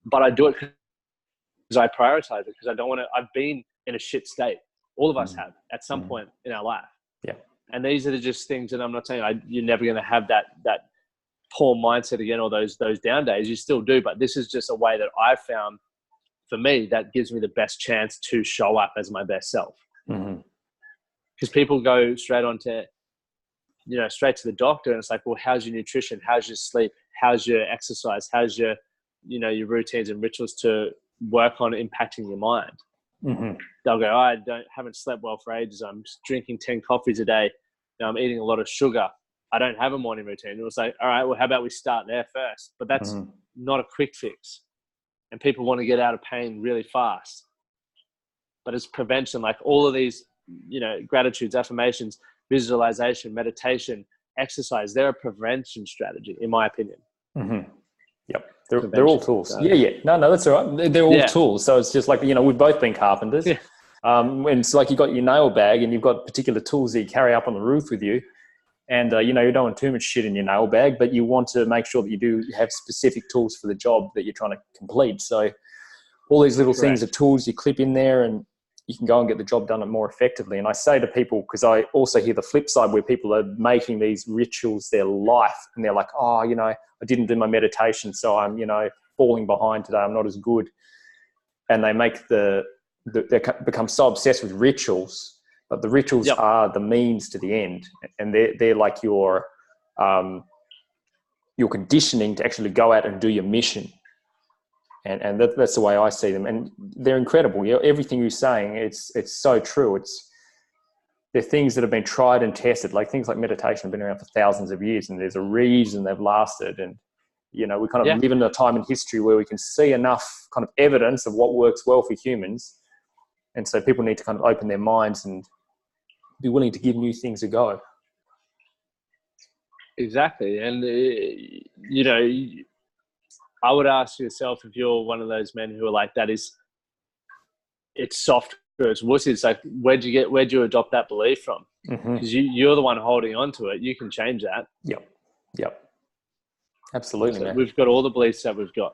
But I do it because I prioritize it, because I don't want to. I've been in a shit state. All of us have at some point in our life. Yeah. And these are just things, and I'm not saying you're never going to have that poor mindset again, or those down days. You still do, but this is just a way that I've found, for me, that gives me the best chance to show up as my best self. Because people go straight to the doctor, and it's like, well, how's your nutrition? How's your sleep? How's your exercise? How's your, your routines and rituals to work on impacting your mind? They'll go, I haven't slept well for ages. I'm drinking 10 coffees a day. I'm eating a lot of sugar. I don't have a morning routine. It was like, all right, well, how about we start there first? But that's not a quick fix. And people want to get out of pain really fast. But it's prevention, like all of these, gratitudes, affirmations, visualization, meditation, exercise, they're a prevention strategy, in my opinion. Yep. They're all tools. Yeah. No, that's all right. They're all tools. So it's just like, we've both been carpenters. Yeah. And it's like you got your nail bag, and you've got particular tools that you carry up on the roof with you. And, you don't want too much shit in your nail bag, but you want to make sure that you do have specific tools for the job that you're trying to complete. So all these little things are tools you clip in there, and you can go and get the job done more effectively. And I say to people, because I also hear the flip side where people are making these rituals their life, and they're like, oh, I didn't do my meditation, so I'm, falling behind today. I'm not as good. And they make they become so obsessed with rituals, but the rituals are the means to the end. And they're like your conditioning to actually go out and do your mission. And that's the way I see them. And they're incredible. Everything you're saying, it's so true. They're things that have been tried and tested, like things like meditation have been around for thousands of years, and there's a reason they've lasted. And, we kind of live in a time in history where we can see enough kind of evidence of what works well for humans. And so people need to kind of open their minds and be willing to give new things a go. Exactly. And, I would ask yourself, if you're one of those men who are like, it's soft or it's wussy, it's like, where'd you adopt that belief from? Because you're the one holding on to it. You can change that. Yep. Absolutely, so man. We've got all the beliefs that we've got.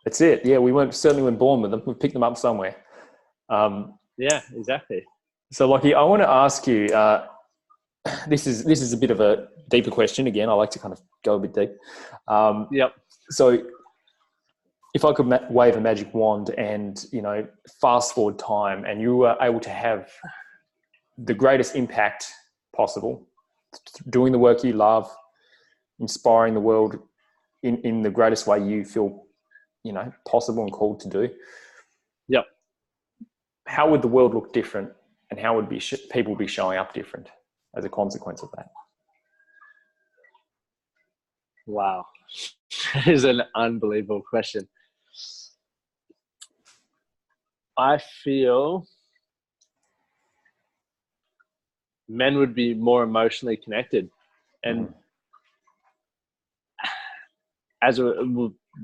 That's it. Yeah, we certainly weren't born with them. We picked them up somewhere. Yeah, exactly. So, Lockie, I want to ask you, this is a bit of a deeper question. Again, I like to kind of go a bit deep. So if I could wave a magic wand and, fast forward time, and you were able to have the greatest impact possible, doing the work you love, inspiring the world in the greatest way you feel, possible and called to do. Yep. How would the world look different, and how would people be showing up different as a consequence of that? Wow. That is an unbelievable question. I feel men would be more emotionally connected, and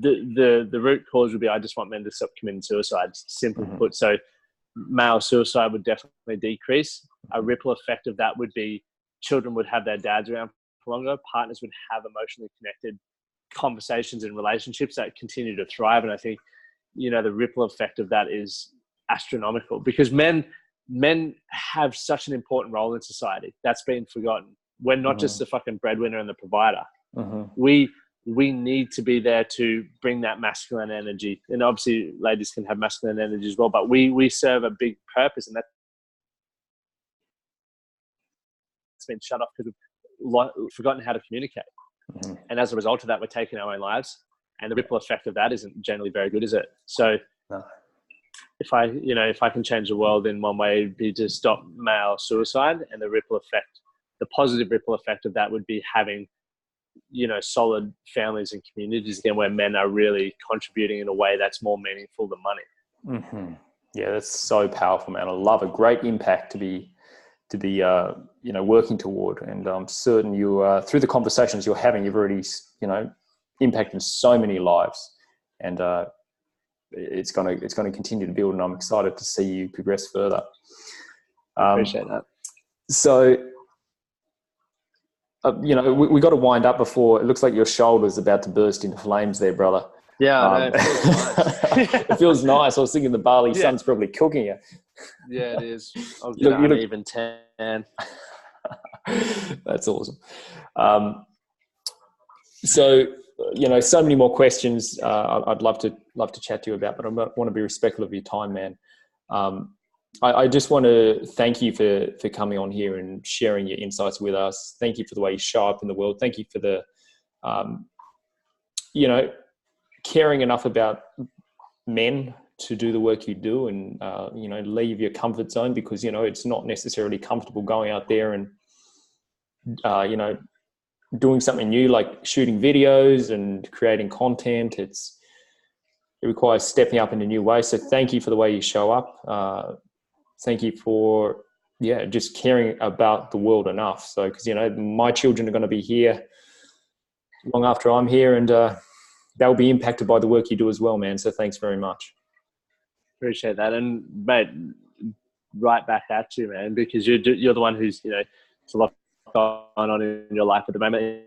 the root cause would be, I just want men to stop committing suicide, simply put. So male suicide would definitely decrease. A ripple effect of that would be children would have their dads around for longer. Partners would have emotionally connected conversations and relationships that continue to thrive. And I think, the ripple effect of that is astronomical, because men have such an important role in society that's been forgotten. We're not just the fucking breadwinner and the provider. We need to be there to bring that masculine energy. And obviously ladies can have masculine energy as well, but we serve a big purpose, and that's been shut off because we've forgotten how to communicate. And as a result of that, we're taking our own lives, and the ripple effect of that isn't generally very good, is it? So if I can change the world in one way, it'd be to stop male suicide, and the positive ripple effect of that would be having, solid families and communities again, where men are really contributing in a way that's more meaningful than money. Yeah, that's so powerful, man. I love a great impact to be working toward. And I'm certain you, through the conversations you're having, you've already, impacted so many lives, and it's going to continue to build. And I'm excited to see you progress further. Appreciate that. So, we got to wind up before it looks like your shoulder's about to burst into flames there, brother. Yeah, it feels nice. It feels nice. I was thinking the Bali sun's probably cooking you. Yeah, it is. I'll get an uneven tan. That's awesome. So many more questions I'd love to chat to you about, but I want to be respectful of your time, man. I just want to thank you for coming on here and sharing your insights with us. Thank you for the way you show up in the world. Thank you for the, caring enough about men to do the work you do, and, leave your comfort zone, because, it's not necessarily comfortable going out there and, doing something new, like shooting videos and creating content. It requires stepping up in a new way. So thank you for the way you show up. Thank you for, just caring about the world enough. So, because, my children are going to be here long after I'm here, and they'll be impacted by the work you do as well, man. So thanks very much. Appreciate that. And mate, right back at you, man, because you're the one who's, it's a lot on in your life at the moment.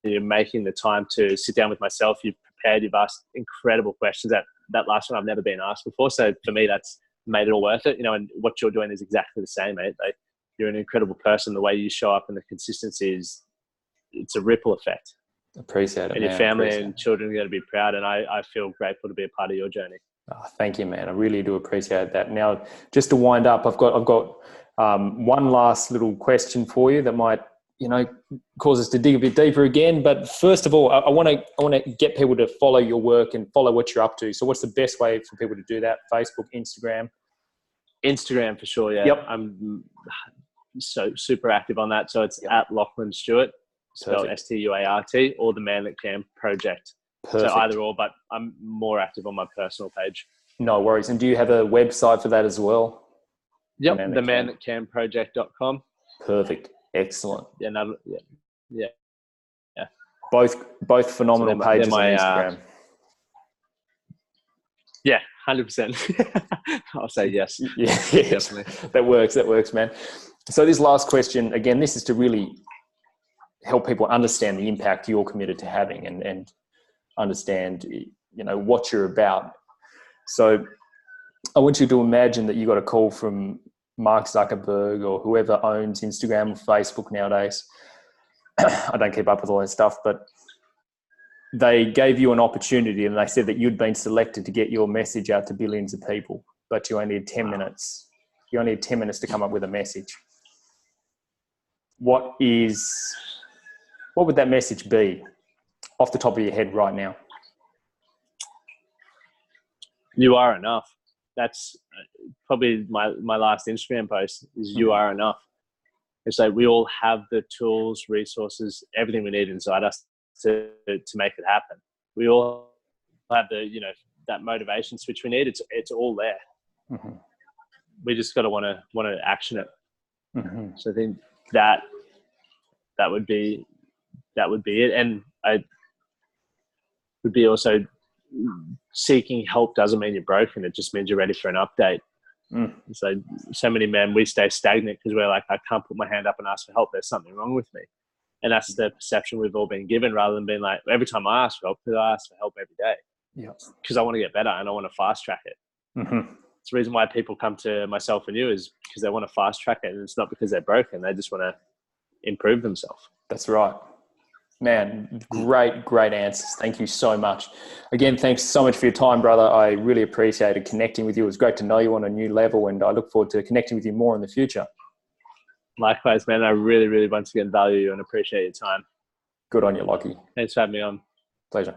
You're making the time to sit down with myself. You've prepared. You've asked incredible questions. That last one I've never been asked before. So for me, that's made it all worth it. And what you're doing is exactly the same, mate. Like, you're an incredible person. The way you show up and the consistency it's a ripple effect. Appreciate it, and man. Your family and children are going to be proud. And I feel grateful to be a part of your journey. Oh, thank you, man. I really do appreciate that. Now, just to wind up, I've got one last little question for you that might, cause us to dig a bit deeper again. But first of all, I want to get people to follow your work and follow what you're up to. So what's the best way for people to do that? Facebook, Instagram? Instagram for sure. Yeah. Yep. I'm so super active on that. So it's at Lachlan Stewart, spelled Stuart, or the Man That Can Project. Perfect. So either or, but I'm more active on my personal page. No worries. And do you have a website for that as well? Yep. themanthatcanproject.com. Perfect. Excellent. Yeah. Both phenomenal pages on Instagram. Yeah, 100%. I'll say yes. Yeah, definitely. That works, man. So this last question, again, this is to really help people understand the impact you're committed to having and understand, what you're about. So I want you to imagine that you got a call from Mark Zuckerberg or whoever owns Instagram or Facebook nowadays. I don't keep up with all that stuff, but they gave you an opportunity and they said that you'd been selected to get your message out to billions of people, but you only had 10 minutes. You only had 10 minutes to come up with a message. What would that message be off the top of your head right now? You are enough. That's probably my last Instagram post is you are enough. It's like we all have the tools, resources, everything we need inside us to make it happen. We all have the, that motivation switch we need. It's all there. Mm-hmm. We just got to want to action it. Mm-hmm. So I think that would be it. And I would be also seeking help doesn't mean you're broken. It just means you're ready for an update. So many men, we stay stagnant because we're like, I can't put my hand up and ask for help. There's something wrong with me. And that's the perception we've all been given, rather than being like, every time I ask for help, because I ask for help every day. Yeah. Because I want to get better and I want to fast track it. Mm-hmm. It's the reason why people come to myself and you is because they want to fast track it. And it's not because they're broken. They just want to improve themselves. That's right. Man, great answers. Thank you so much. Again, thanks so much for your time, brother. I really appreciated connecting with you. It was great to know you on a new level, and I look forward to connecting with you more in the future. Likewise, man. I really, really once again value you and appreciate your time. Good on you, Lockie. Thanks for having me on. Pleasure.